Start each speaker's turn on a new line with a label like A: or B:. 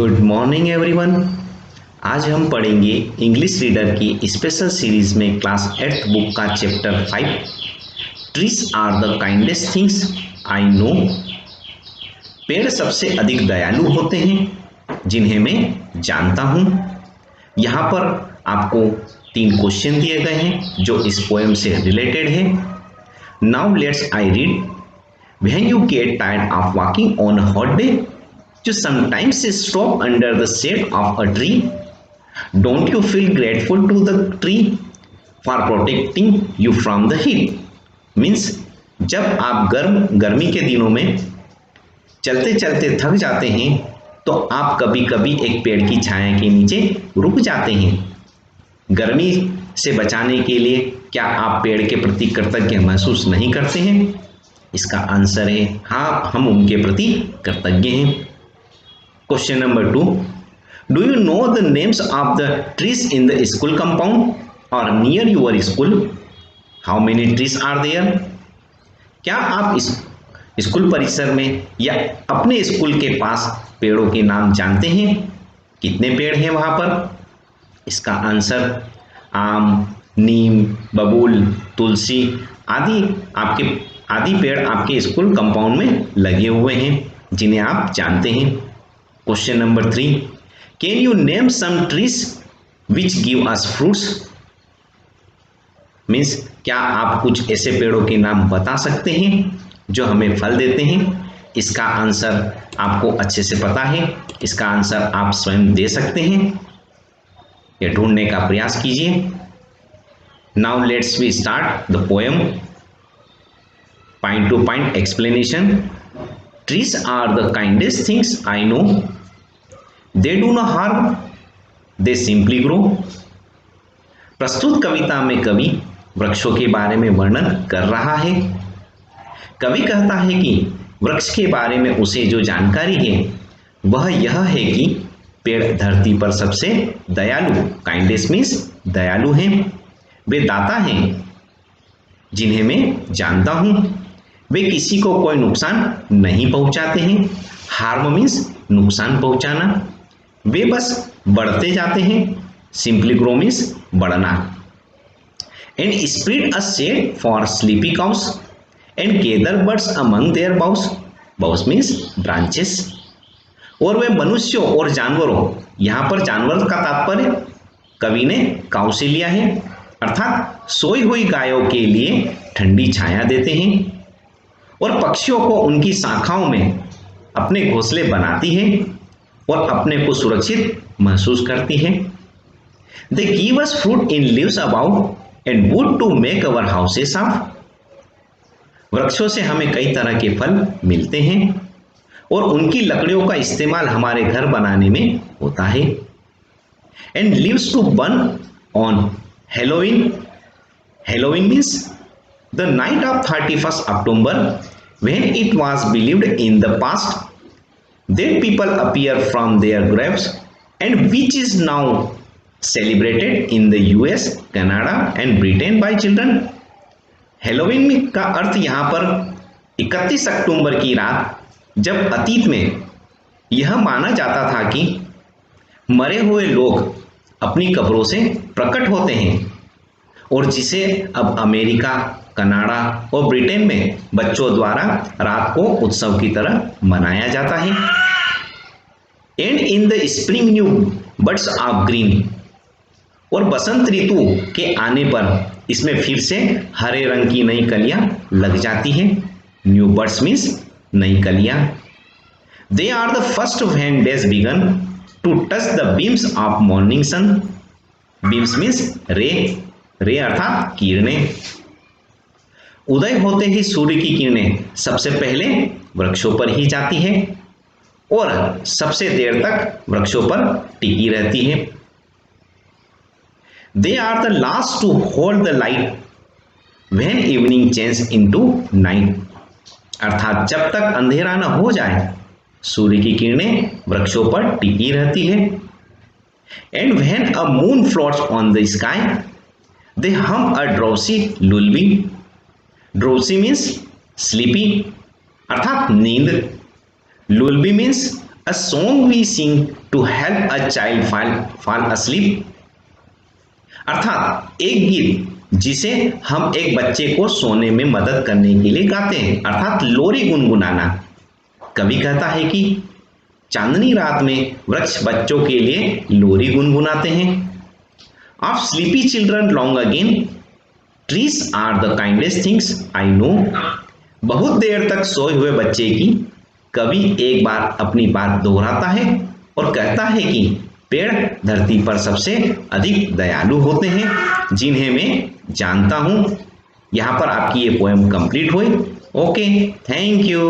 A: Good morning everyone. आज हम पढ़ेंगे इंग्लिश रीडर की स्पेशल सीरीज में क्लास 8th बुक का chapter 5 trees are the kindest things I know. पेड़ सबसे अधिक दयालु होते हैं जिन्हें मैं जानता हूँ। यहाँ पर आपको 3 क्वेश्चन दिए गए हैं जो इस पोएम से रिलेटेड है। Now let's I read. When you get tired of walking on a hot day, you sometimes stop under the shade of a tree. Don't you feel grateful to the tree for protecting you from the heat? Means जब आप गर्मी के दिनों में चलते चलते थक जाते हैं तो आप कभी कभी एक पेड़ की छाया के नीचे रुक जाते हैं। गर्मी से बचाने के लिए क्या आप पेड़ के प्रति कृतज्ञ महसूस नहीं करते हैं? इसका आंसर है हाँ, हम उनके प्रति कृतज्ञ हैं। Question number 2. Do you know the names of the trees in the school compound or near your school? How many trees are there? क्या आप इस स्कूल परिसर में या अपने स्कूल के पास पेड़ों के नाम जानते हैं? कितने पेड़ हैं वहां पर? इसका आंसर आम, नीम, बबूल, तुलसी आदि पेड़ आपके स्कूल कंपाउंड में लगे हुए हैं जिन्हें आप जानते हैं। Question number 3. Can you name some trees which give us fruits? Means क्या आप कुछ ऐसे पेड़ों के नाम बता सकते हैं जो हमें फल देते हैं? इसका आंसर आपको अच्छे से पता है। इसका आंसर आप स्वयं दे सकते हैं। यह ढूंढने का प्रयास कीजिए। Now let's we start the poem. Point to point explanation. Trees are the kindest things I know. They do no harm. They simply grow. प्रस्तुत कविता में कवि वृक्षों के बारे में वर्णन कर रहा है। कवि कहता है कि वृक्ष के बारे में उसे जो जानकारी है वह यह है कि पेड़ धरती पर सबसे दयालु, काइंडेस्ट मीन्स दयालु हैं। वे दाता हैं जिन्हें मैं जानता हूं। वे किसी को कोई नुकसान नहीं पहुंचाते हैं। हार्म मीन्स नुकसान पहुंचाना। वे बस बढ़ते जाते हैं। सिंपली ग्रो मीन्स बढ़ना। And spread a shade for sleepy cows and gather birds among their boughs. Boughs means branches. और वे मनुष्यों और जानवरों, यहाँ पर जानवर का तात्पर्य कवि ने काउ से लिया है, अर्थात सोई हुई गायों के लिए ठंडी छाया देते हैं और पक्षियों को उनकी शाखाओं में अपने घोंसले बनाती है और अपने को सुरक्षित महसूस करती है। They give us fruit in leaves about and wood to make our houses of. वृक्षों से हमें कई तरह के फल मिलते हैं और उनकी लकड़ियों का इस्तेमाल हमारे घर बनाने में होता है। And leaves to burn on Halloween. Halloween means the night of 31st October, when it was believed in the past that people appear from their graves, and which is now celebrated in the US, Canada and Britain by children. Halloween का अर्थ यहाँ पर 31 अक्टूबर की रात, जब अतीत में यह माना जाता था कि मरे हुए लोग अपनी कब्रों से प्रकट होते हैं और जिसे अब अमेरिका, कनाडा और ब्रिटेन में बच्चों द्वारा रात को उत्सव की तरह मनाया जाता है। And in the spring new birds of green. और बसंत ऋतु के आने पर इसमें फिर से हरे रंग की नई कलियां लग जाती हैं। न्यू बर्ड्स मीन्स नई कलियां। They are the first when days begin to touch the beams of morning sun. Beams means ray अर्थात किरणें। उदय होते ही सूर्य की किरणें सबसे पहले वृक्षों पर ही जाती है और सबसे देर तक वृक्षों पर टिकी रहती है। They are the last to hold the light when evening change into night. अर्थात जब तक अंधेरा न हो जाए सूर्य की किरणें वृक्षों पर टिकी रहती है। And when a moon floats on the sky they hum a drowsy lullaby. Drowsy means sleepy अर्थात नींद। Lullaby means a song we sing to help a child fall asleep। अर्थात एक गीत जिसे हम एक बच्चे को सोने में मदद करने के लिए गाते हैं, अर्थात लोरी गुनगुनाना। कवि कहता है कि चांदनी रात में वृक्ष बच्चों के लिए लोरी गुनगुनाते हैं। Of sleepy children long again, trees are the kindest things I know. बहुत देर तक सोए हुए बच्चे की कवि एक बार अपनी बात दोहराता है और कहता है कि पेड़ धरती पर सबसे अधिक दयालु होते हैं जिन्हें मैं जानता हूं। यहां पर आपकी ये पोएम कंप्लीट हुई। Okay, thank you.